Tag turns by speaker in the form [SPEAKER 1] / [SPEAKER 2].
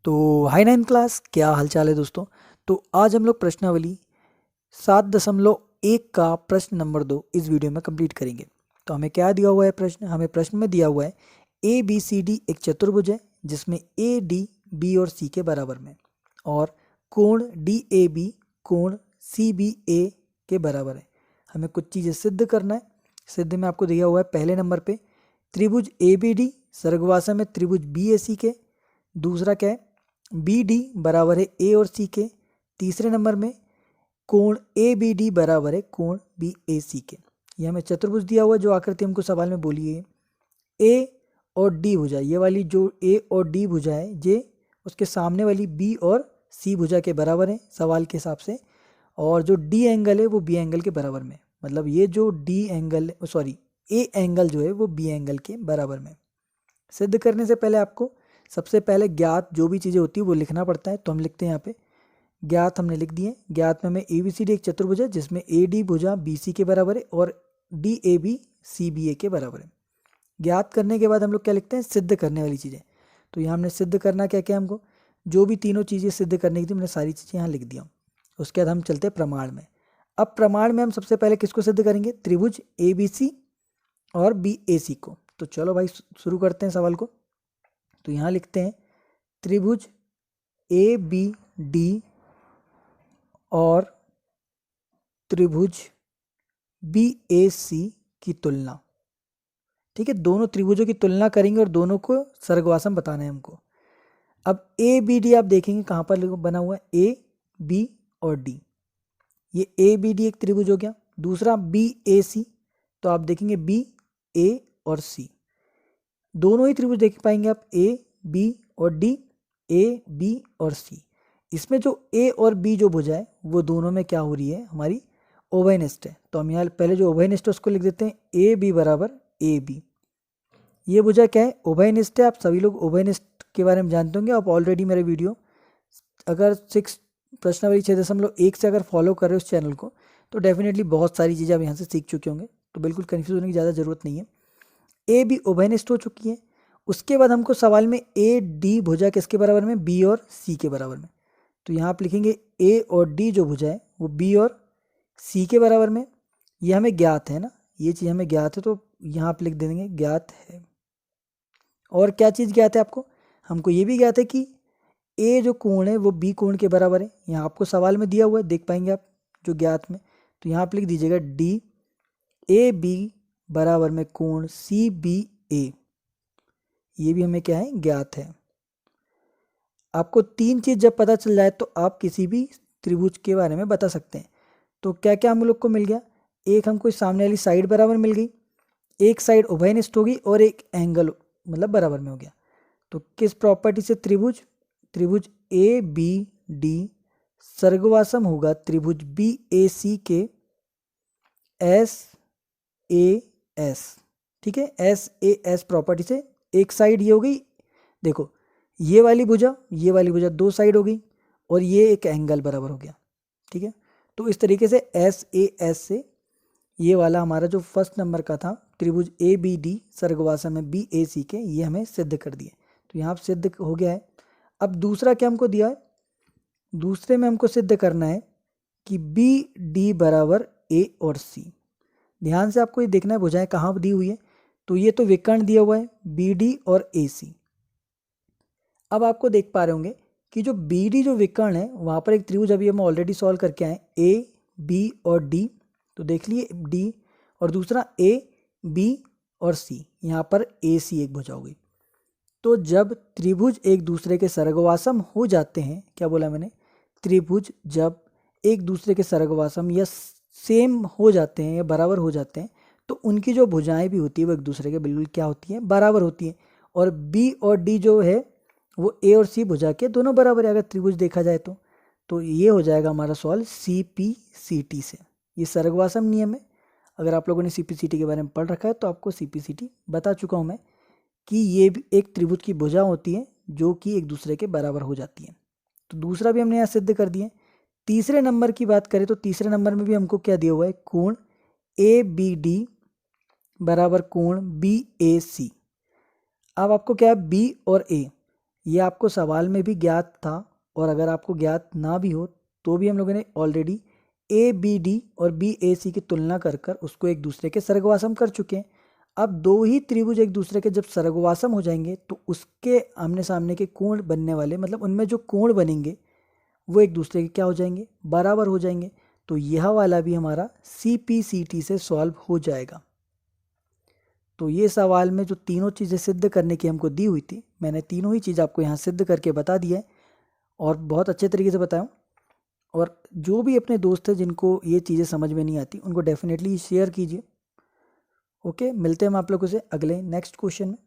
[SPEAKER 1] तो high 9 class, क्या हालचाल है दोस्तों। तो आज हम लोग प्रश्नावली 7.1 का प्रश्न नंबर 2 इस वीडियो में कंप्लीट करेंगे। तो हमें क्या दिया हुआ है प्रश्न, हमें प्रश्न में दिया हुआ है ए बी सी डी एक चतुर्भुज है जिसमें ए डी बी और सी के बराबर में और कोण डी ए बी कोण सी बी ए के बराबर है। हमें कुछ चीज़ें सिद्ध करना है। सिद्ध में आपको दिया हुआ है पहले नंबर पे त्रिभुज ए बी डी सर्गवासम में त्रिभुज बी ए सी के। दूसरा क्या है, बी डी बराबर है ए और सी के। तीसरे नंबर में कोण ए बी डी बराबर है कोण बी ए सी के। ये हमें चतुर्भुज दिया हुआ है जो आकृति हमको सवाल में बोली है। ए और डी भुजा, ये वाली जो ए और डी भुजा है ये उसके सामने वाली बी और सी भुजा के बराबर है सवाल के हिसाब से। और जो डी एंगल है वो बी एंगल के बराबर में, मतलब ये जो D angle sorry A angle जो है वो बी एंगल के बराबर में। सिद्ध करने से पहले आपको सबसे पहले ज्ञात जो भी चीज़ें होती है वो लिखना पड़ता है। तो हम लिखते हैं यहाँ पे ज्ञात हमने लिख दिए। ज्ञात में हमें ए बी सी डी एक चतुर्भुज है जिसमें ए डी भुजा बी सी के बराबर है और D A B C B A के बराबर है। ज्ञात करने के बाद हम लोग क्या लिखते हैं, सिद्ध करने वाली चीज़ें। तो यहाँ हमने सिद्ध करना क्या क्या हमको, जो भी तीनों चीज़ें सिद्ध करने की थी मैंने सारी चीज़ें यहाँ लिख दिया। उसके बाद हम चलते हैं प्रमाण में। अब प्रमाण में हम सबसे पहले किसको सिद्ध करेंगे, त्रिभुज ए बी सी और बी ए सी को। तो चलो भाई शुरू करते हैं सवाल को। तो यहाँ लिखते हैं त्रिभुज ए बी डी और त्रिभुज बी ए सी की तुलना। ठीक है, दोनों त्रिभुजों की तुलना करेंगे और दोनों को सर्गवासम बताना है हमको। अब ए बी डी आप देखेंगे कहाँ पर बना हुआ है, ए बी और डी। ये ए बी डी एक त्रिभुज हो गया। दूसरा बी ए सी, तो आप देखेंगे बी ए और सी, दोनों ही त्रिभुज देख पाएंगे आप, ए बी और डी, ए बी और सी। इसमें जो ए और बी जो भुजा है वो दोनों में क्या हो रही है, हमारी ओभयनिष्ठ है। तो हम यहाँ पहले जो ओभयनिष्ठ है उसको लिख देते हैं ए बी बराबर ए बी। ये भुजा क्या है, उभयनिष्ठ है। आप सभी लोग उभयनिष्ठ के बारे में जानते होंगे। आप ऑलरेडी मेरे वीडियो अगर 6 प्रश्नावली 6.1 से अगर फॉलो कर रहे हो उस चैनल को तो डेफिनेटली बहुत सारी चीज़ें आप यहाँ से सीख चुके होंगे। तो बिल्कुल कन्फ्यूज होने की ज़्यादा ज़रूरत नहीं है। ए बी उभयनिष्ठ हो चुकी है। उसके बाद हमको सवाल में ए डी भुजा किसके बराबर में, बी और सी के बराबर में। तो यहाँ आप लिखेंगे ए और डी जो भुजा है वो बी और सी के बराबर में। ये हमें ज्ञात है ना, ये चीज़ हमें ज्ञात है, तो यहाँ आप लिख देंगे ज्ञात है। और क्या चीज़ ज्ञात है आपको, हमको ये भी ज्ञात है कि ए जो कोण है वो बी कोण के बराबर है। यहाँ आपको सवाल में दिया हुआ है, देख पाएंगे आप जो ज्ञात में। तो यहाँ आप लिख दीजिएगा डी ए बी बराबर में कोण सी बी ए। ये भी हमें क्या है, ज्ञात है। आपको 3 चीज़ जब पता चल जाए तो आप किसी भी त्रिभुज के बारे में बता सकते हैं। तो क्या क्या हम लोग को मिल गया, एक हमको सामने वाली साइड बराबर मिल गई, एक साइड उभयनिष्ठ होगी और एक एंगल मतलब बराबर में हो गया। तो किस प्रॉपर्टी से त्रिभुज, त्रिभुज ए बी डी सर्गवासम होगा त्रिभुज बी ए सी के एस ए एस। ठीक है, एस ए एस प्रॉपर्टी से एक साइड ये हो गई, देखो ये वाली भुजा 2 साइड हो गई और ये एक एंगल बराबर हो गया। ठीक है, तो इस तरीके से एस ए एस से ये वाला हमारा जो फर्स्ट नंबर का था त्रिभुज ए बी डी सर्गवासम में बी ए सी के, ये हमें सिद्ध कर दिए। तो यहाँ सिद्ध हो गया है। अब दूसरा क्या हमको दिया है, दूसरे में हमको सिद्ध करना है कि बी डी बराबर ए और सी। ध्यान से आपको ये देखना है भुजाएं कहाँ दी हुई है। तो ये तो विकर्ण दिया हुआ है बी डी और ए सी। अब आपको देख पा रहे होंगे कि जो बी डी जो विकर्ण है वहाँ पर एक त्रिभुज अभी हम ऑलरेडी सॉल्व करके आए, ए बी और डी। तो देख लिए डी, और दूसरा ए बी और सी, यहाँ पर ए सी एक भुजा हो गई। तो जब त्रिभुज एक दूसरे के सर्गवासम हो जाते हैं, क्या बोला मैंने, त्रिभुज जब एक दूसरे के सर्गवासम या सेम हो जाते हैं या बराबर हो जाते हैं तो उनकी जो भुजाएं भी होती है वो एक दूसरे के बिल्कुल क्या होती है, बराबर होती है। और बी और डी जो है वो ए और सी भुजा के दोनों बराबर है अगर त्रिभुज देखा जाए तो ये हो जाएगा हमारा सवाल सी पी सी टी से। ये सर्गवासम नियम है। अगर आप लोगों ने सी पी सी टी के बारे में पढ़ रखा है तो आपको सी पी सी टी बता चुका हूँ मैं कि ये भी एक त्रिभुज की भुजा होती है जो कि एक दूसरे के बराबर हो जाती है। तो दूसरा भी हमने यहाँ सिद्ध कर दिया। तीसरे नंबर की बात करें तो तीसरे नंबर में भी हमको क्या दिया हुआ है, कोण ए बी डी बराबर कोण बी ए सी। अब आपको क्या है, बी और ए ये आपको सवाल में भी ज्ञात था, और अगर आपको ज्ञात ना भी हो तो भी हम लोगों ने ऑलरेडी ए बी डी और बी ए सी की तुलना कर कर उसको एक दूसरे के सर्गवासम कर चुके हैं। अब दो ही त्रिभुज एक दूसरे के जब सर्गवासम हो जाएंगे तो उसके आमने सामने के कोण बनने वाले, मतलब उनमें जो कोण बनेंगे वो एक दूसरे के क्या हो जाएंगे, बराबर हो जाएंगे। तो यह वाला भी हमारा CPCT से सॉल्व हो जाएगा। तो ये सवाल में जो तीनों चीज़ें सिद्ध करने की हमको दी हुई थी, मैंने तीनों ही चीज़ आपको यहाँ सिद्ध करके बता दिया है, और बहुत अच्छे तरीके से बताया हूँ। और जो भी अपने दोस्त हैं जिनको ये चीज़ें समझ में नहीं आती, उनको डेफिनेटली शेयर कीजिए। ओके, मिलते हैं हम आप लोगों से अगले नेक्स्ट क्वेश्चन में।